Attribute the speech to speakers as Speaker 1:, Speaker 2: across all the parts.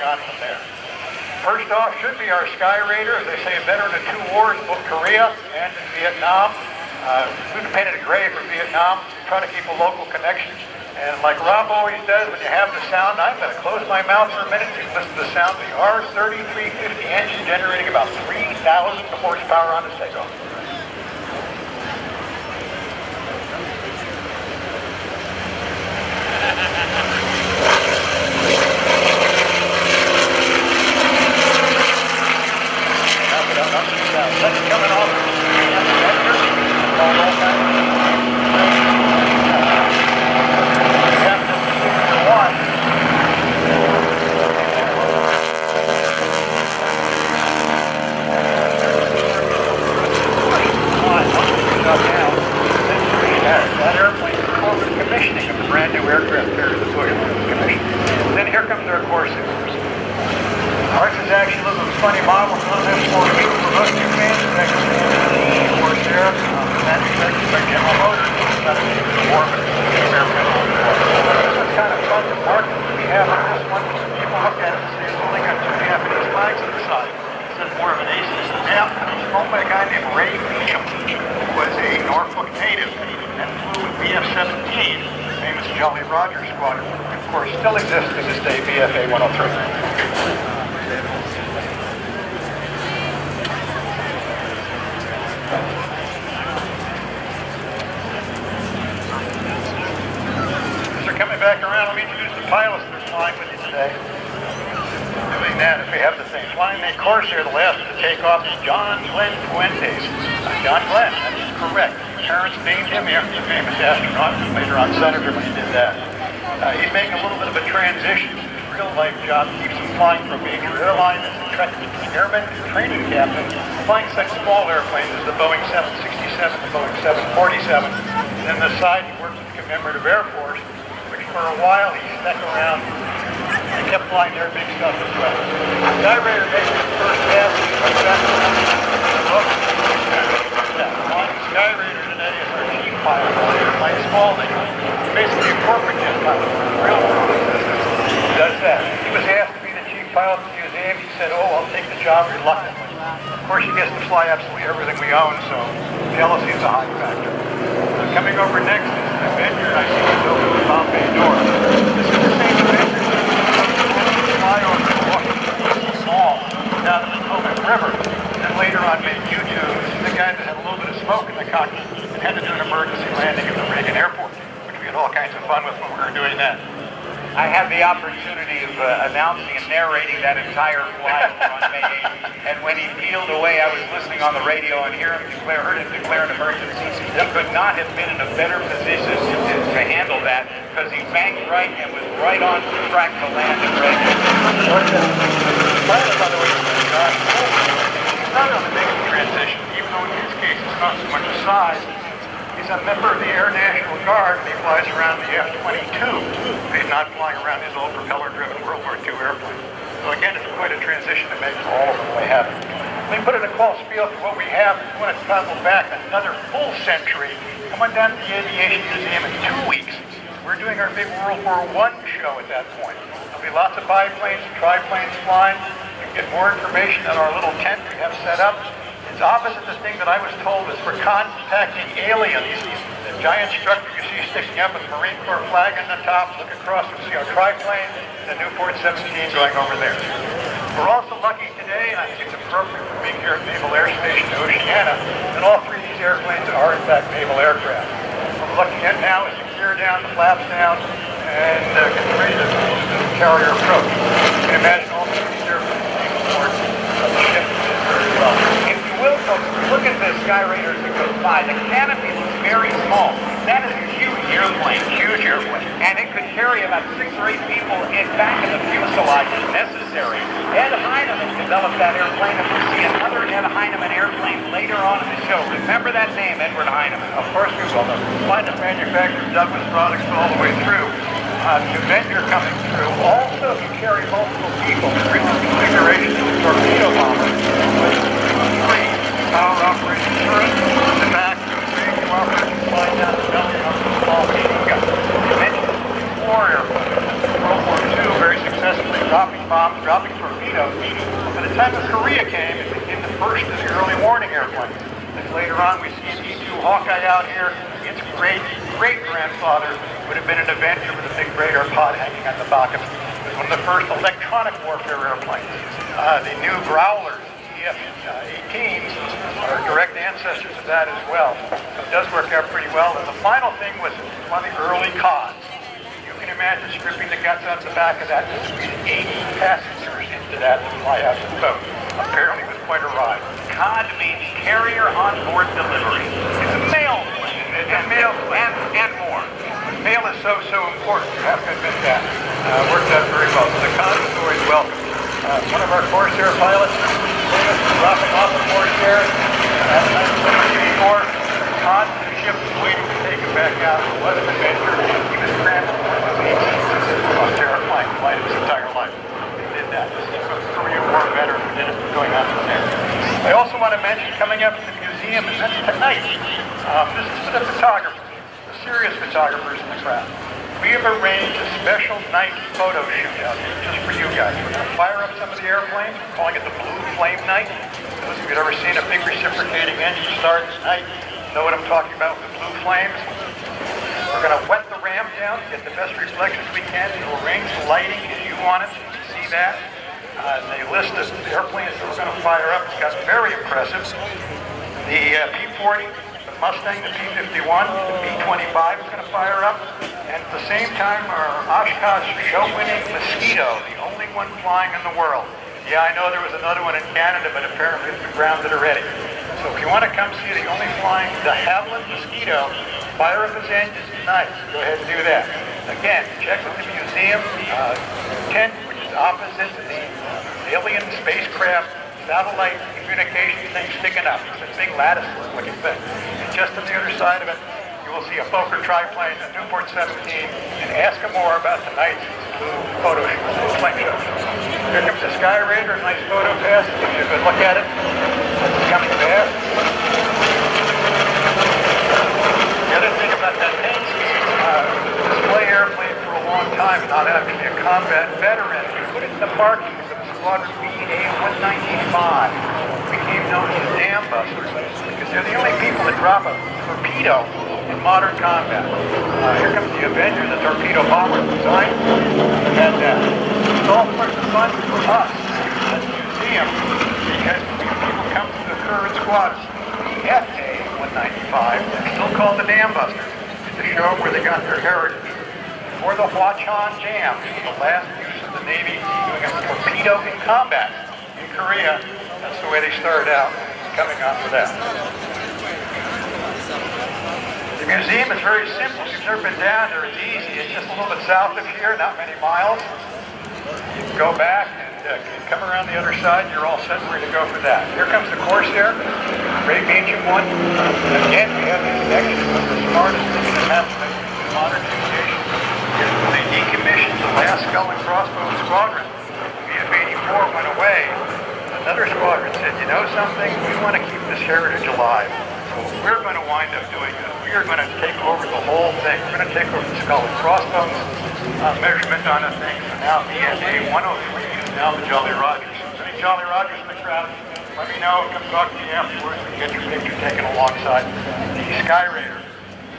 Speaker 1: on from there. First off should be our Skyraider, as they say, a veteran of 2 wars, both Korea and Vietnam. We've painted a grave for Vietnam, try to keep a local connection. And like Rob always does, when you have the sound, I'm going to close my mouth for a minute to listen to the sound of the R3350 engine generating about 3,000 horsepower on the takeoff. That's coming off. That airplane is over the commissioning of the brand new aircraft carrier that's going to be commissioned. Then here comes our Corsair. Ours is actually a little funny model. It's not an F4U. For most of you fans, it's actually an A-1 Corsair. Manufactured by General Motors. It's not a cheap war, but it's a cheap airplane. This is kind of fun to market. We have on this one. People look at it and say it's only got 2 Japanese flags on the side. This is more of an A system. Now, it's owned by a guy named Reagan National Airport, who was a Norfolk native and flew with BF-17, the famous Jolly Roger squadron. Of course, still exists to this day, BF A-103. Coming back around, let me introduce the pilots that are flying with you today. Doing that, if we have the same. Flying the Corsair, the last to take off is John Glenn Fuentes. John Glenn, that is correct. His parents named him after the famous astronaut, who later on senator when he did that. He's making a little bit of a transition. His real-life job keeps him flying for a major airline as a airman and training captain, flying such small airplanes as the Boeing 767, the Boeing 747. And then the side, he works with the Commemorative Air Force. For a while, he stuck around and kept flying their big stuff as well. Skyraider made his first pass. Skyraider today is our chief pilot. Mike Spalding, basically a corporate jet pilot. Real he does that. He was asked to be the chief pilot of the museum. He said, "Oh, I'll take the job reluctantly." Of course, he gets to fly absolutely everything we own, so jealousy is a high factor. Coming over next is the Avenger. I see he's open the bomb bay door. This is the same Avenger. Flyover in Washington, small, down the Potomac River. And then later on made YouTube. This is the guy that had a little bit of smoke in the cockpit and had to do an emergency landing at the Reagan Airport, which we had all kinds of fun with when we were doing that.
Speaker 2: I had the opportunity of announcing and narrating that entire flight on May 8th. And when he peeled away, I was listening on the radio and heard him declare an emergency. He could not have been in a better position to handle that because he banked right and was right on track to land at Reagan.
Speaker 1: Pilot, by the way, he's not on the big transition, even though in his case it's not so much a size. He's a member of the Air National Guard, and he flies around the F-22. He's not flying around his old propeller-driven World War II airplane. So again, it's quite a transition that makes all of them way happy. Let me put in a call spiel for what we have. If you want to travel back another full century, come on down to the Aviation Museum in 2 weeks. We're doing our big World War I show at that point. There'll be lots of biplanes and triplanes flying. You can get more information at our little tent we have set up. It's opposite the thing that I was told is for contacting aliens. The giant structure you see sticking up with the Marine Corps flag on the top. Look across and see our triplane, the Newport 17 going over there. We're also lucky today, and I think it's appropriate for being here at Naval Air Station Oceana, that all 3 of these airplanes are in fact naval aircraft. What we're looking at now is the gear down, the flaps down, and getting ready to do the carrier approach. You can imagine all 3 of these airplanes being aboard the ship very well.
Speaker 2: Will, folks, look at the Skyraider as it goes by. The canopy looks very small. That is a huge airplane, and it could carry about 6 or 8 people back in the fuselage if necessary. Ed Heinemann developed that airplane, and we'll see another Ed Heinemann airplane later on in the show. Remember that name, Edward Heinemann.
Speaker 1: Of course we will. The line of manufacturer Douglas products all the way through. The Avenger coming through also can carry multiple people. The original configuration of the torpedo bomber was 3 power-operated turrets in the back, big operation flying down the belly of the small machine gun. You mentioned the War airplane. World War II very successfully dropped dropping bombs, dropping torpedoes. By the time of Korea came, it became the first of the early warning airplanes. And later on, we see an E-2 Hawkeye out here. Its great-grandfather would have been an Avenger with a big radar pod hanging on the back of it. It was one of the first electronic warfare airplanes. The new Growlers, F-18s, are direct ancestors of that as well. So it does work out pretty well. And the final thing was one of the early CODs. You can imagine stripping the guts out of the back of that and squeezing 80 passengers into that to fly out to the boat. Apparently it was quite a ride.
Speaker 2: COD means Carrier On Board Delivery. It's a mail plane. And more.
Speaker 1: Mail is so important. You have to admit that. Worked out very well. So the COD is always welcome. One of our Corsair pilots, famous for dropping off a Corsair at 1974. The COD to the ship was waiting to take him back out. It was an adventure. He was transported with 18 Corsair plane, flight of his entire life. He did that. This is a Korean War veteran who did it going on from there. I also want to mention coming up in the museum, and that's tonight. This is for the photographers, the serious photographers in the crowd. We have arranged a special night photo shoot out here just for you guys. We're going to fire up some of the airplanes. We're calling it the Blue Flame Night. Those of you that have ever seen a big reciprocating engine start at night know what I'm talking about with the blue flames. We're going to wet the ramp down, get the best reflections we can. We'll arrange the lighting as you want it so you can see that. The list of the airplanes that we're going to fire up has got very impressive. The P-40, the Mustang, the P-51, the B-25 is going to fire up. And at the same time, our Oshkosh show-winning Mosquito, the only one flying in the world. Yeah, I know there was another one in Canada, but apparently it's been grounded already. So if you want to come see the only flying de Havilland Mosquito, fire up his engines tonight. Go ahead and do that. Again, check with the museum tent, which is opposite the alien spacecraft satellite communication thing sticking up. It's a big lattice-looking thing. And just on the other side of it, you will see a Fokker triplane, a Newport 17, and ask them more about tonight's blue photo shoot, flame show. Here comes the Skyraider, a nice photo pass. Give you a good look at it. It's coming fast. The other thing about that paint scheme, display airplane for a long time, not actually a combat veteran. We put it in the parking of the Squadron B A-195. Became known as the Dam Busters because they're the only people that drop a torpedo in modern combat. Here comes the Avenger, the torpedo bomber design. And it's all part of the fun for us at the museum because people come to the current squads. The FA-195, they're still called the Dam Busters. It's a show where they got their heritage. Before the Hwachon Jam, the last use of the Navy doing a torpedo in combat in Korea. That's the way they started out, coming on with that. The museum is very simple. If you've never been down there, it's easy. It's just a little bit south of here, not many miles. You can go back and come around the other side. You're all set and ready to go for that. Here comes the Corsair, great ancient one. Again, we have the connection with the smartest thing that happened in modern aviation. They decommissioned the last Skull and Crossbones squadron. VF-84 went away. Another squadron said, you know something? We want to keep this heritage alive. So what we're going to wind up doing is we are going to take over the whole thing. We're going to take over the Skull and Crossbones measurement on the thing. So now VFA 103 is now the Jolly Rogers. So any Jolly Rogers in the crowd, let me know. Come talk to me afterwards. We can get your picture taken alongside the Skyraider.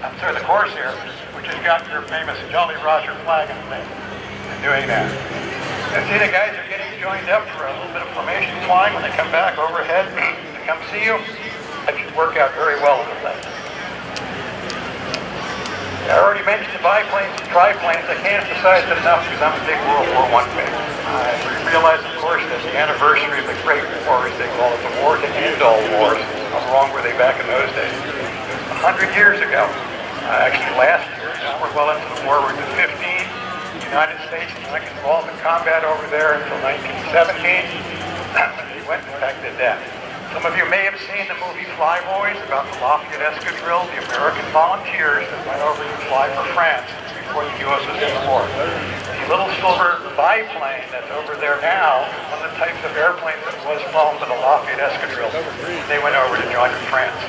Speaker 1: I'm sorry, the Corsair, which has got your famous Jolly Roger flag on the thing. And doing that. And see, the guys are getting joined up for a little bit of formation flying when they come back overhead to come see you. That should work out very well with the thing. I already mentioned the biplanes and triplanes. I can't emphasize it enough because I'm a big World War I fan. I realize, of course, that the anniversary of the Great War, as they call it, the war to end all wars. How wrong were they back in those days? 100 years ago. Actually, last year, we're well into the war. We're in 15. The United States was not involved in combat over there until 1917. They went, in fact, did that. Some of you may have seen the movie Flyboys about the Lafayette Escadrille, the American volunteers that went over to fly for France before the U.S. was in the war. The little silver biplane that's over there now is one of the types of airplanes that was flown for the Lafayette Escadrille. They went over to join France.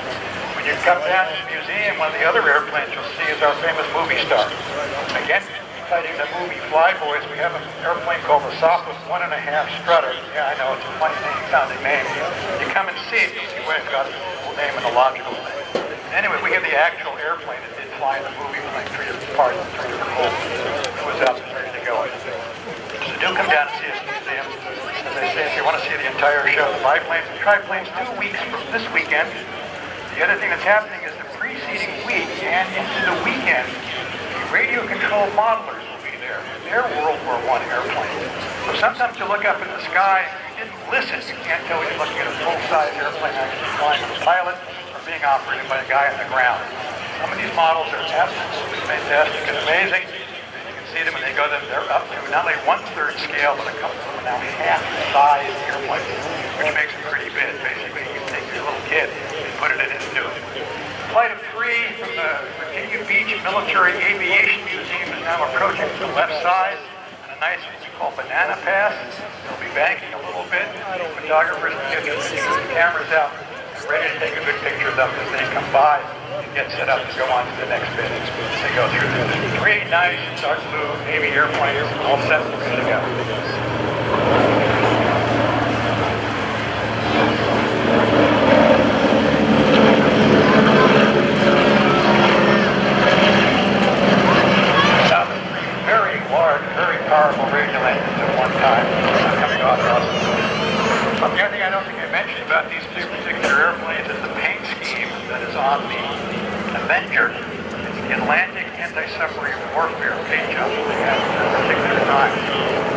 Speaker 1: When you come down to the museum, one of the other airplanes you'll see is our famous movie star. Again, citing the movie Flyboys, we have an airplane called the Southwest 1.5 Strutter. Yeah, I know, it's a funny sounding name. You come and see it, you'll see why it's got a full name and a logical thing. Anyway, we have the actual airplane that did fly in the movie, playing 3 different parts, 3 different roles. It was up and ready to go. So do come down and see us in the museum. As I say, if you want to see the entire show, the biplanes and triplanes, 2 weeks from this weekend. The other thing that's happening is the preceding week and into the weekend, the radio-controlled modelers will be there. They're World War I airplanes. So sometimes you look up in the sky, you didn't listen. You can't tell you're looking at a full-size airplane actually flying with a pilot or being operated by a guy on the ground. Some of these models are absolutely fantastic and amazing. You can see them when they go, they're up to not only 1/3 scale, but a couple of them are now half the size airplanes, which makes them pretty big. Basically, you can take your little kid and put it in and do it. Flight of 3 from the Virginia Beach Military Aviation Museum is now approaching to the left side on a nice, what we call banana pass. They'll be banking a little bit. Photographers can get their cameras out and ready to take a good picture of them as they come by and get set up to go on to the next bit. They go through the 3 nice dark blue Navy airplanes, all set and ready to go. Very powerful radio engines at one time coming off us. The other thing I don't think I mentioned about these 2 particular airplanes is the paint scheme that is on the Avenger. It's the Atlantic Anti-Submarine Warfare paint job that they had at that particular time.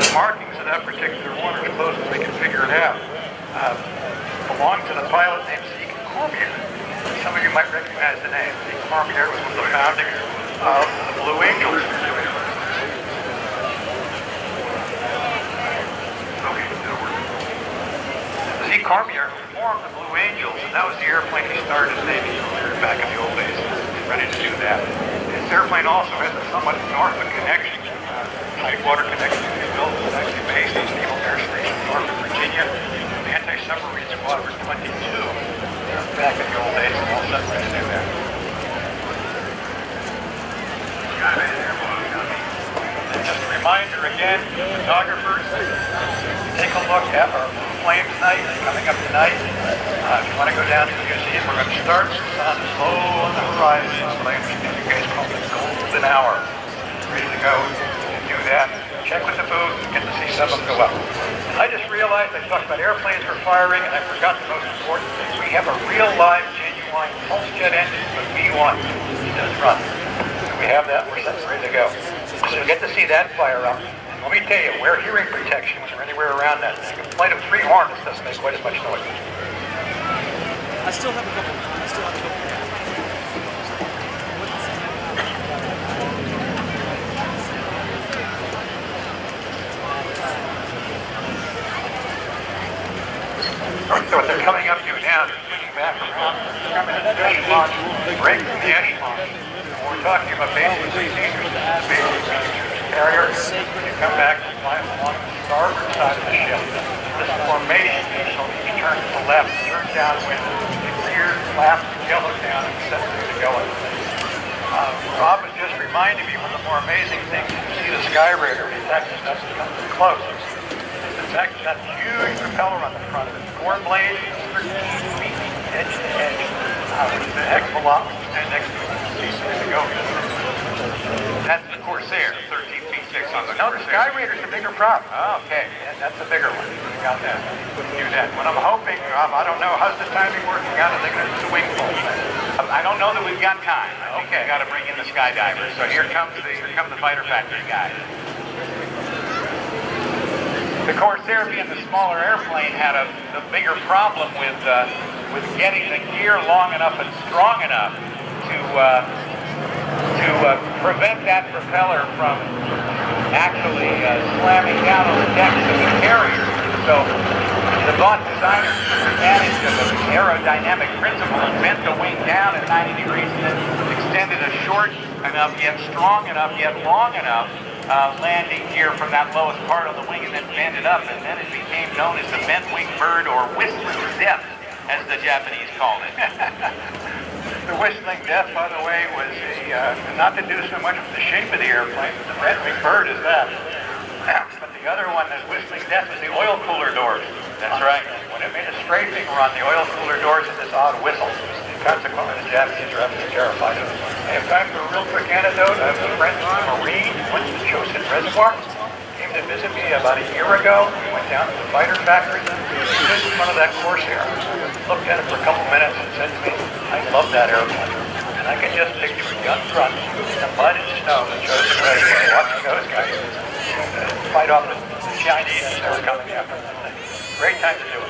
Speaker 1: The markings of that particular one, as close as we can figure it out, belong to the pilot named Reagan Corsair. Some of you might recognize the name. Reagan Corsair was one of the founding of the Blue Angels. Cormier formed the Blue Angels, and that was the airplane he started in the Navy back in the old days. He's ready to do that. This airplane also has a somewhat Norfolk connection, tidewater connection to the built. It's actually based at Naval Air Station, Norfolk, Virginia. The Anti-Submarine Squadron 22 back in the old days, and all set ready to do that. And just a reminder again, photographers, take a look at our Flames night coming up tonight. If you want to go down to the museum, we're going to start. The sun is low on the horizon. I understand you guys call it golden hour. Ready to go and do that. Check with the booth and get to see some of them go up. I just realized I talked about airplanes we're firing, and I forgot the most important thing. We have a real live, genuine pulse jet engine with V1. It does run. So we have that. We're set and ready to go. So you get to see that fire up. Let me tell you, wear hearing protection when you're anywhere around that thing. A flight of 3 hornets doesn't make quite as much noise.
Speaker 3: I still have a couple.
Speaker 1: So what they're coming up to now, they're swinging back around, coming into the echelon, break from the echelon. We're talking about basic procedures. Carrier, you come back and fly along the starboard side of the ship. This formation shall each turn to the left, turn downwind, clear, flaps, yellow down, and set ready to go. Rob has just reminded me one of the more amazing things. You see the Skyraider, it's actually not close. It's actually that huge propeller on the front of it. 4 blades, 13 feet edge to edge, which is a heck of a lot when you stand next to it. It's ready to go. That's the Corsair, 13 feet 6 on the Corsair. No, the Skyraider's a bigger prop. Oh, okay, yeah, that's a bigger one. We got that. Do that. What I'm hoping, I don't know, how's the timing working out? Are they going to do the wing full?
Speaker 2: I don't know that we've got time. Okay, we've got to bring in the skydivers. So here comes the fighter factory guys. The Corsair, being the smaller airplane, had the bigger problem with getting the gear long enough and strong enough to prevent that propeller from actually slamming down on the decks of the carrier. So the Vought designers took advantage of an aerodynamic principle and bent the wing down at 90 degrees and then extended a short enough, yet strong enough, yet long enough landing gear from that lowest part of the wing and then bent it up. And then it became known as the bent wing bird, or whistler's depth, as the Japanese called it.
Speaker 1: The Whistling Death, by the way, was not to do so much with the shape of the airplane. The red big bird is that. But the other one, the Whistling Death, was the oil cooler doors.
Speaker 2: That's right.
Speaker 1: When it made a strafing around the oil cooler doors and this odd whistle. Consequently, the Japanese were absolutely terrified of it. In fact, a real quick anecdote, I have a friend who's a Marine, went to the Chosin Reservoir, came to visit me about a year ago. We went down to the fighter factory, stood in front of that Corsair, looked at it for a couple minutes and said to me, I love that airplane. And I can just picture a young grunt in the mud and snow in the Chosin Reservoir watching those guys fight off the Chinese as they were coming after them. Great time to do it.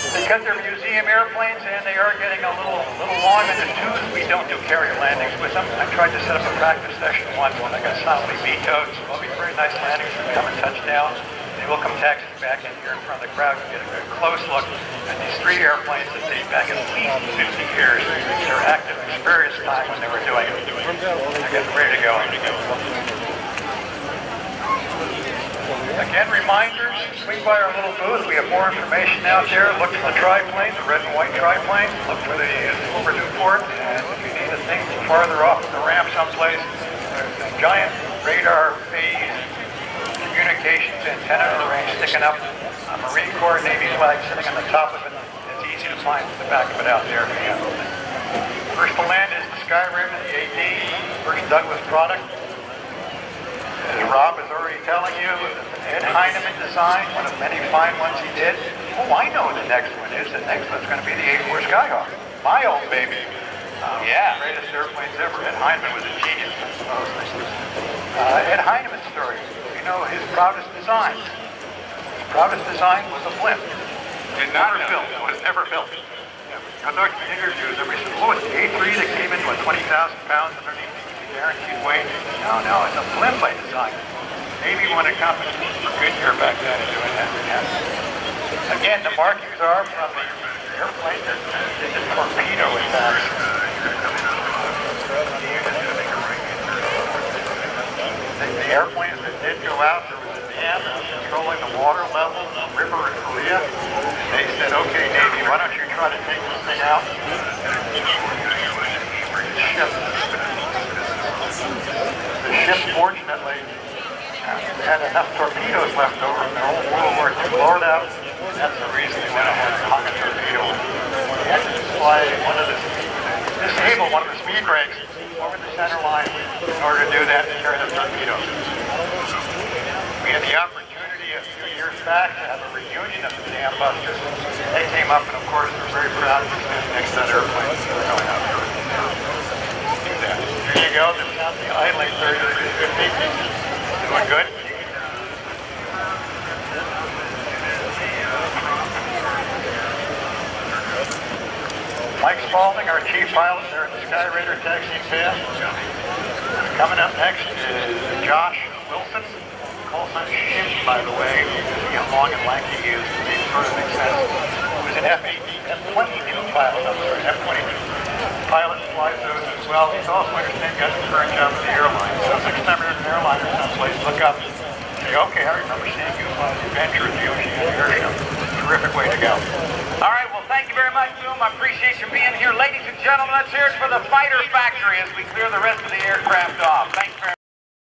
Speaker 1: Because they're museum airplanes and they are getting a little long in the tooth, we don't do carrier landings with them. I tried to set up a practice session once when I got soundly vetoed. So it'll be very nice landings when we come and touch down. They will come taxiing back in here in front of the crowd and get a close look at these three airplanes that date back at least 50 years. Their active experience time when they were doing it. They're getting ready to go. Again, reminders, swing by our little booth. We have more information out there. Look for the triplane, the red and white triplane. Look for the Silver Newport. And if you need a thing farther off the ramp someplace, there's a giant radar phase communications antenna in the range sticking up. A Marine Corps Navy flag sitting on the top of it. It's easy to find the back of it out there. First to land is the Skyraider, the AD, first Douglas product. As Rob is already telling you, Ed Heinemann design, one of many fine ones he did. Oh, I know what the next one is. The next one's going to be the A-4 Skyhawk. My old baby.
Speaker 2: Yeah.
Speaker 1: Greatest airplanes ever. Ed Heinemann was a genius, I suppose. Ed Heinemann's story. You know his proudest design. His proudest design was a blimp. It never built. It was never built. I looked at interviews. Everybody said, oh, it's the A3 that came in with 20,000 pounds underneath the guaranteed weight. No, it's a blimp I designed. Maybe when a company for Goodyear back then is doing that. Yeah. Again, the markings are from the airplane that did the torpedo attacks. The airplanes that did go out, there was a dam that was controlling the water level in the river in Korea. They said, okay, Navy, why don't you try to take this thing out? The ship, fortunately, had enough torpedoes left over from their old World War II loadout. That's the reason they went ahead and hung a torpedo. They had to disable one of the speed brakes over the center line in order to do that and carry the torpedoes. We had the opportunity a few years back to have a reunion of the Dam Busters. They came up and of course they're very proud to stand next to that airplane. They're going out there. Do that. There you go. This is the idling 3350. Doing good? Mike Spalding, our chief pilot there at the Skyraider taxiing pad. Coming up next is Josh Wilson. Calls on Shim, by the way. See how long and lanky he is. It sort of makes sense. He was an F-22 pilot. I'm sorry, F-22 pilot, flies those as well. He's also, I understand, got his current job with the airline. So next time you're in an airline or someplace, look up and say, okay, I remember seeing you fly the Avenger at the Oceana Airshow. Terrific way to go.
Speaker 2: All right, well, thank you very much, Boom. I appreciate you being here. Ladies and gentlemen, let's hear it for the Fighter Factory as we clear the rest of the aircraft off. Thanks very much.